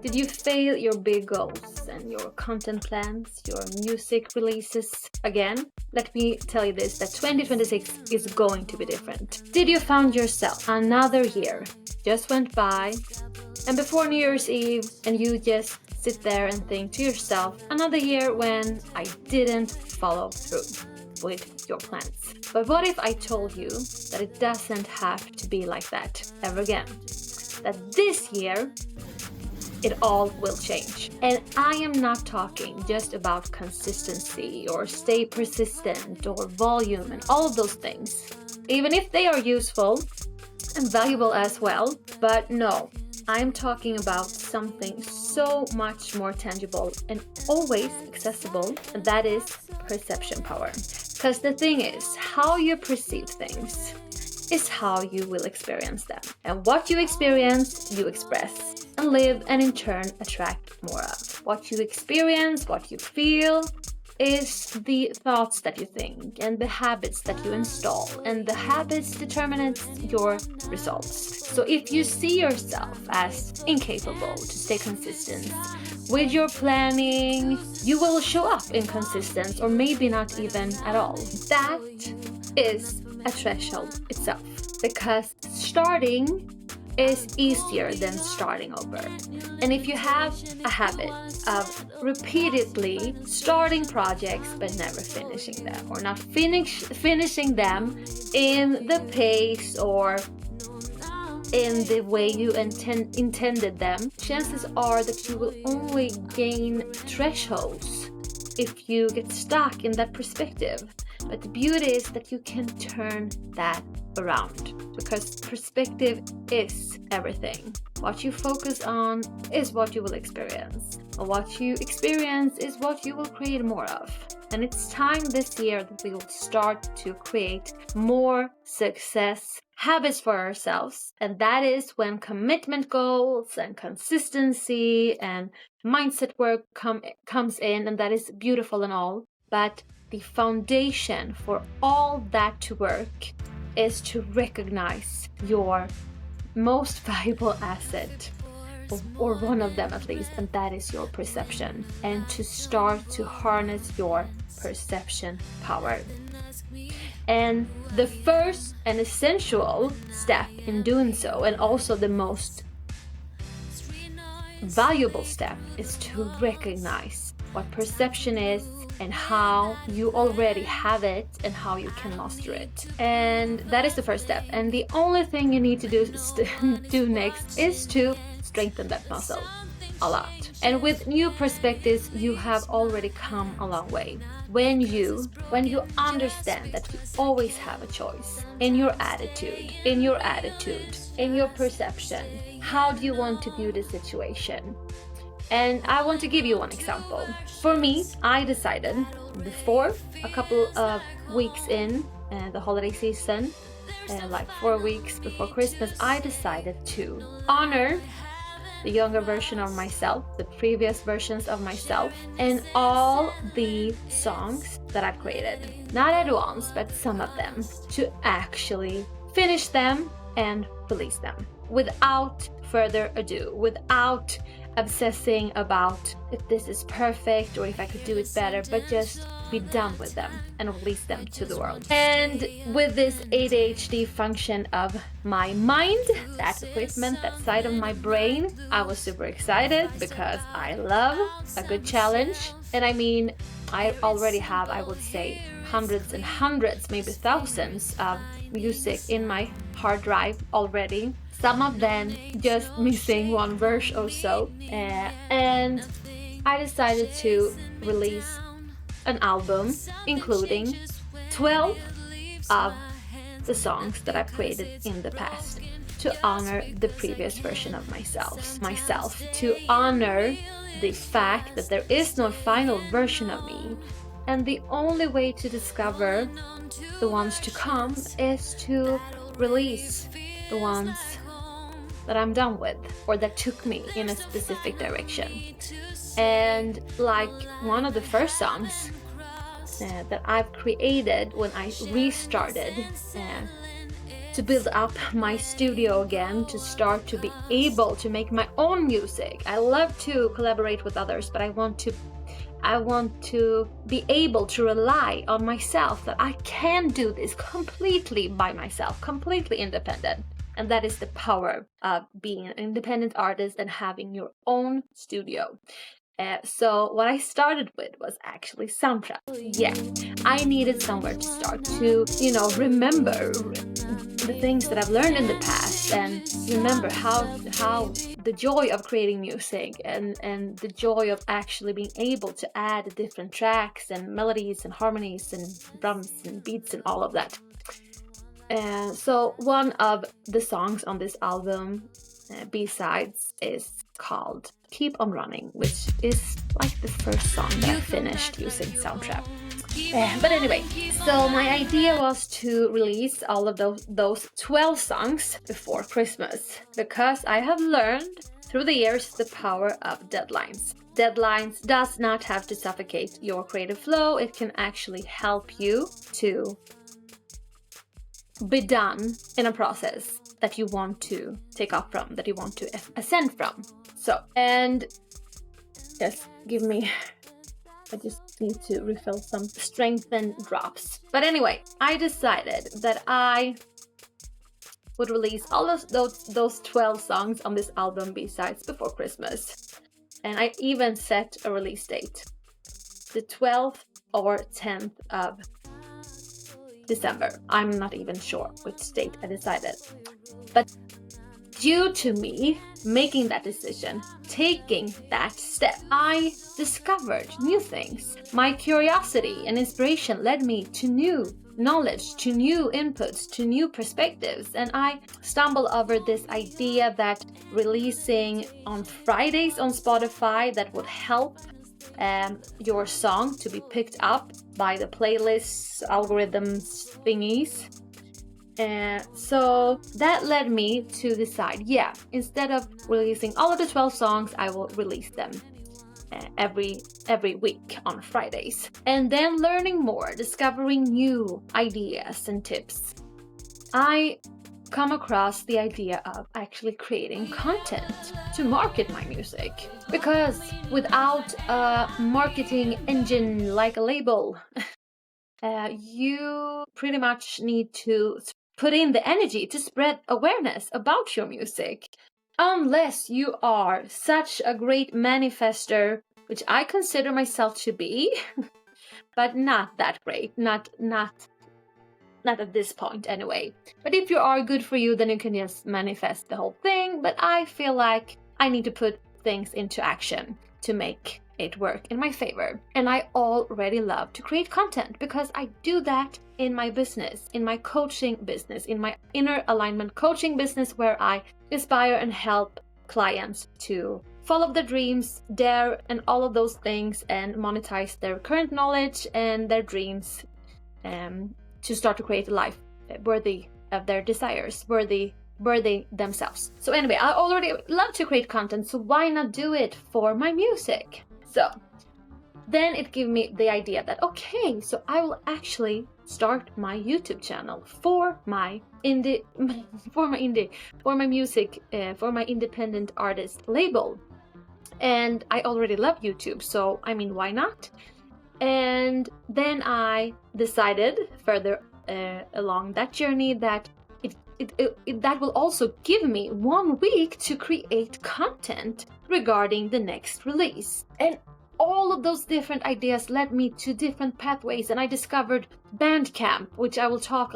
Did you fail your big goals and your content plans, your music releases again? Let me tell you this, that 2026 is going to be different. Did you find yourself another year just went by, and before New Year's Eve, and you just sit there and think to yourself, another year when I didn't follow through with your plans. But what if I told you that it doesn't have to be like that ever again? That this year, it all will change. And I am not talking just about consistency or stay persistent or volume and all of those things, even if they are useful and valuable as well. But no, I'm talking about something so much more tangible and always accessible, and that is perception power. Because the thing is, how you perceive things is how you will experience them. And what you experience, you express and live, and in turn attract more of. What you experience, what you feel, is the thoughts that you think and the habits that you install, and the habits determine your results. So if you see yourself as incapable to stay consistent with your planning, you will show up inconsistent, or maybe not even at all. That is a threshold itself, because starting is easier than starting over. And if you have a habit of repeatedly starting projects but never finishing them, or not finishing them in the pace or in the way you intended them, chances are that you will only gain thresholds if you get stuck in that perspective. But the beauty is that you can turn that around, because perspective is everything. What you focus on is what you will experience, and what you experience is what you will create more of. And it's time this year that we will start to create more success habits for ourselves, and that is when commitment goals and consistency and mindset work comes in, and that is beautiful and all. But the foundation for all that to work is to recognize your most valuable asset, or one of them at least, and that is your perception, and to start to harness your perception power. And the first and essential step in doing so, and also the most valuable step, is to recognize what perception is and how you already have it and how you can master it. And that is the first step. And the only thing you need to do next is to strengthen that muscle a lot. And with new perspectives, you have already come a long way. When you understand that you always have a choice in your attitude, in your perception, how do you want to view the situation? And I want to give you one example. For me, I decided before, a couple of weeks in the holiday season, like 4 weeks before Christmas, I decided to honor the younger version of myself, the previous versions of myself, and all the songs that I've created. Not at once, but some of them, to actually finish them and release them without further ado, without obsessing about if this is perfect or if I could do it better, but just be done with them and release them to the world. And with this ADHD function of my mind, that equipment, that side of my brain, I was super excited because I love a good challenge. And I mean, I already have, I would say, hundreds and hundreds, maybe thousands of music in my hard drive already. Some of them just missing one verse or so. And I decided to release an album including 12 of the songs that I've created in the past, to honor the previous version of myself, to honor the fact that there is no final version of me. And the only way to discover the ones to come is to release the ones that I'm done with, or that took me in a specific direction. And like one of the first songs that I've created when I restarted to build up my studio again, to start to be able to make my own music. I love to collaborate with others, but I want to be able to rely on myself, that I can do this completely by myself, completely independent. And that is the power of being an independent artist and having your own studio. So what I started with was actually SoundCloud. Yeah, I needed somewhere to start to, remember the things that I've learned in the past, and remember how the joy of creating music and the joy of actually being able to add different tracks and melodies and harmonies and drums and beats and all of that. So one of the songs on this album, B-sides, is called Keep On Running, which is like the first song that I finished using SoundCloud. But anyway, so my idea was to release all of those 12 songs before Christmas, because I have learned through the years the power of deadlines. Deadlines does not have to suffocate your creative flow. It can actually help you to be done in a process that you want to take off from, that you want to ascend from. So, and just give me, I just need to refill some strengthened drops. But anyway, I decided that I would release all of those 12 songs on this album B-sides before Christmas. And I even set a release date, the 12th or 10th of December. I'm not even sure which date I decided. But due to me making that decision, taking that step, I discovered new things. My curiosity and inspiration led me to new knowledge, to new inputs, to new perspectives. And I stumbled over this idea that releasing on Fridays on Spotify, that would help your song to be picked up by the playlists, algorithms, thingies. So that led me to decide, instead of releasing all of the 12 songs, I will release them every week on Fridays. And then learning more, discovering new ideas and tips, I come across the idea of actually creating content to market my music. Because without a marketing engine like a label, you pretty much need to put in the energy to spread awareness about your music. Unless you are such a great manifester, which I consider myself to be, but not that great, not at this point anyway. But if you are, good for you, then you can just manifest the whole thing. But I feel like I need to put things into action to make it work in my favor. And I already love to create content, because I do that in my business, in my coaching business, in my inner alignment coaching business, where I inspire and help clients to follow their dreams, dare, and all of those things, and monetize their current knowledge and their dreams, to start to create a life worthy of their desires, worthy themselves. So anyway, I already love to create content, so why not do it for my music? So then it gave me the idea that, okay, so I will actually start my YouTube channel for my music, for my independent artist label. And I already love YouTube, so I mean, why not? And then I decided further along that journey that that will also give me 1 week to create content regarding the next release. And all of those different ideas led me to different pathways, and I discovered Bandcamp, which I will talk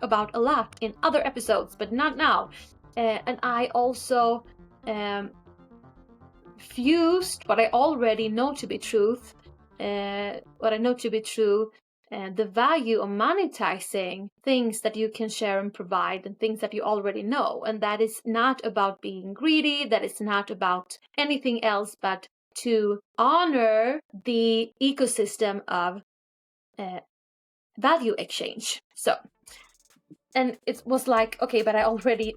about a lot in other episodes, but not now. And I also fused what I already know to be truth, the value of monetizing things that you can share and provide, and things that you already know. And that is not about being greedy, that is not about anything else, but to honor the ecosystem of value exchange. So, and it was like, okay, but I already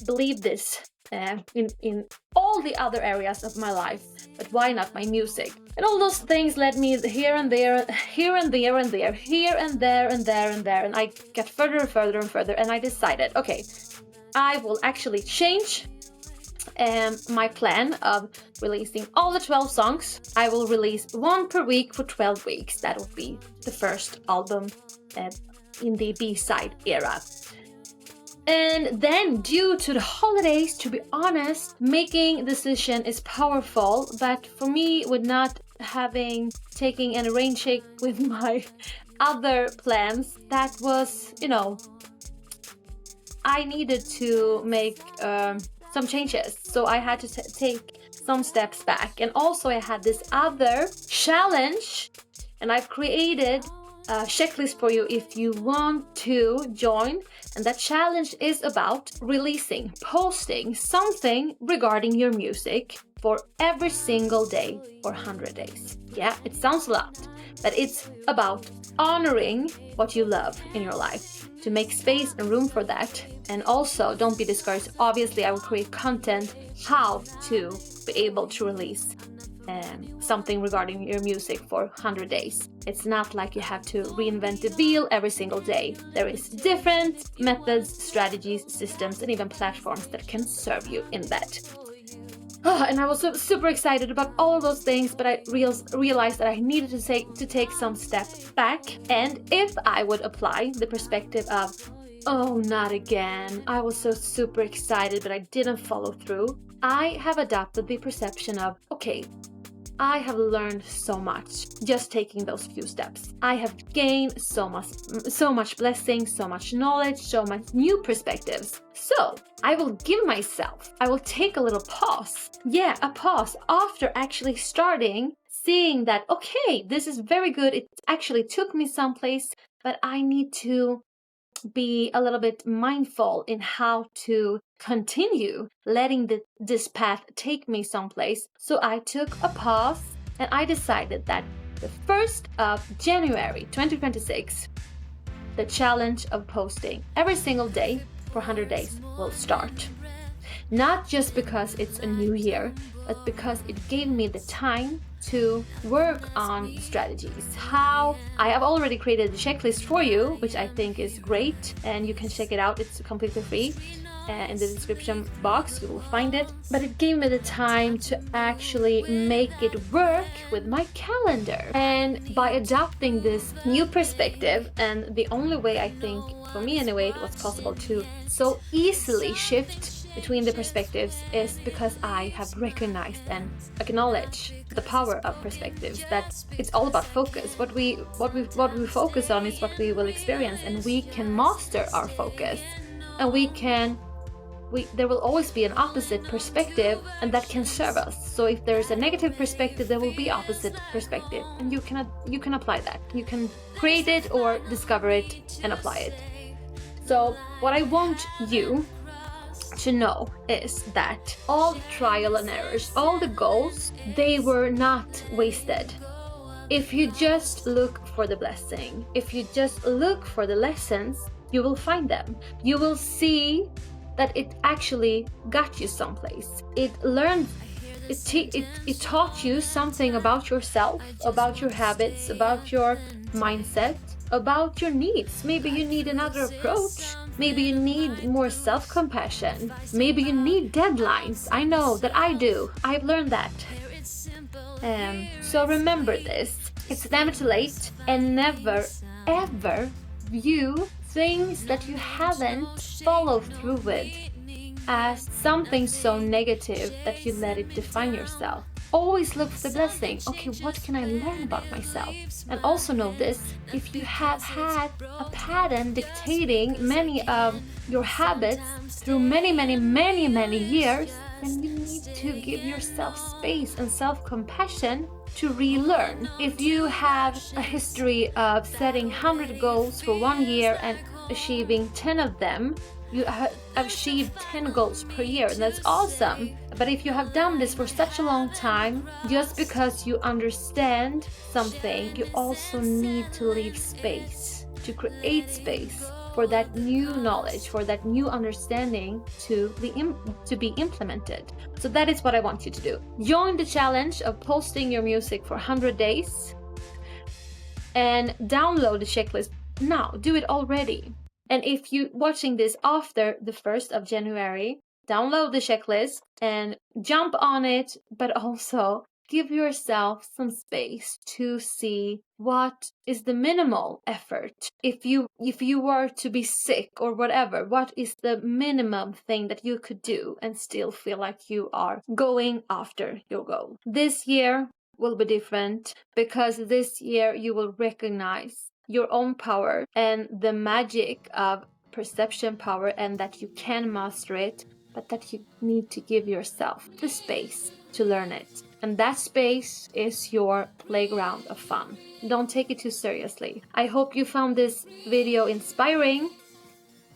believe this in all the other areas of my life, but why not my music? And all those things led me here and there, here and there and there, here and there and there and there, and I got further and further and further, and I decided, okay, I will actually change my plan of releasing all the 12 songs. I will release one per week for 12 weeks. That will be the first album in the B-side era. And then, due to the holidays, to be honest, making a decision is powerful, but for me, with not taking any rain check with my other plans, that was, I needed to make some changes. So I had to take some steps back. And also I had this other challenge, and I've created a checklist for you if you want to join. And that challenge is about posting something regarding your music for every single day for 100 days. Yeah, it sounds a lot, but it's about honoring what you love in your life, to make space and room for that. And also, don't be discouraged. Obviously, I will create content how to be able to release something regarding your music for 100 days. It's not like you have to reinvent the wheel every single day. There is different methods, strategies, systems, and even platforms that can serve you in that. And I was super excited about all of those things, but I realized that I needed to take some step back. And if I would apply the perspective of, oh, not again, I was so super excited, but I didn't follow through, I have adopted the perception of, okay, I have learned so much just taking those few steps. I have gained so much blessing, so much knowledge, so much new perspectives. So I will take a little pause. Yeah, a pause after actually seeing that, okay, this is very good. It actually took me someplace, but I need to be a little bit mindful in how to continue letting this path take me someplace. So I took a pause, and I decided that the 1st of January 2026, the challenge of posting every single day for 100 days will start. Not just because it's a new year, but because it gave me the time to work on strategies. How I have already created a checklist for you, which I think is great, and you can check it out. It's completely free. In the description box you will find it. But it gave me the time to actually make it work with my calendar. And by adopting this new perspective, and the only way I think, for me anyway, it was possible to so easily shift between the perspectives is because I have recognized and acknowledged the power of perspectives, that it's all about focus. What we focus on is what we will experience, and we can master our focus, and there will always be an opposite perspective, and that can serve us. So if there's a negative perspective, there will be opposite perspective, and you can apply that. You can create it or discover it and apply it. So what I want you to know is that all the trial and errors, all the goals, they were not wasted. If you just look for the blessing, if you just look for the lessons, you will find them. You will see that it actually got you someplace. It taught you something about yourself, about your habits, about your mindset, about your needs. Maybe you need another approach. Maybe you need more self-compassion. Maybe you need deadlines. I know that I do. I've learned that. So remember this. It's never too late, and never, ever view things that you haven't followed through with as something so negative that you let it define yourself. Always look for the blessing. Okay, what can I learn about myself? And also know this, if you have had a pattern dictating many of your habits through many years, then you need to give yourself space and self-compassion to relearn. If you have a history of setting 100 goals for 1 year and achieving 10 of them, you have achieved 10 goals per year, and that's awesome. But if you have done this for such a long time, just because you understand something, you also need to leave space, to create space for that new knowledge, for that new understanding to be implemented. So that is what I want you to do. Join the challenge of posting your music for 100 days and download the checklist now. Do it already. And if you're watching this after the 1st of January, download the checklist and jump on it, but also give yourself some space to see what is the minimal effort. If you were to be sick or whatever, what is the minimum thing that you could do and still feel like you are going after your goal? This year will be different, because this year you will recognize your own power and the magic of perception power, and that you can master it, but that you need to give yourself the space to learn it. And that space is your playground of fun. Don't take it too seriously. I hope you found this video inspiring,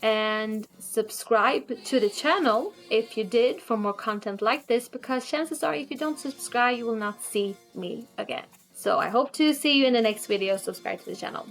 and subscribe to the channel if you did for more content like this, because chances are if you don't subscribe, you will not see me again. So I hope to see you in the next video. Subscribe to the channel.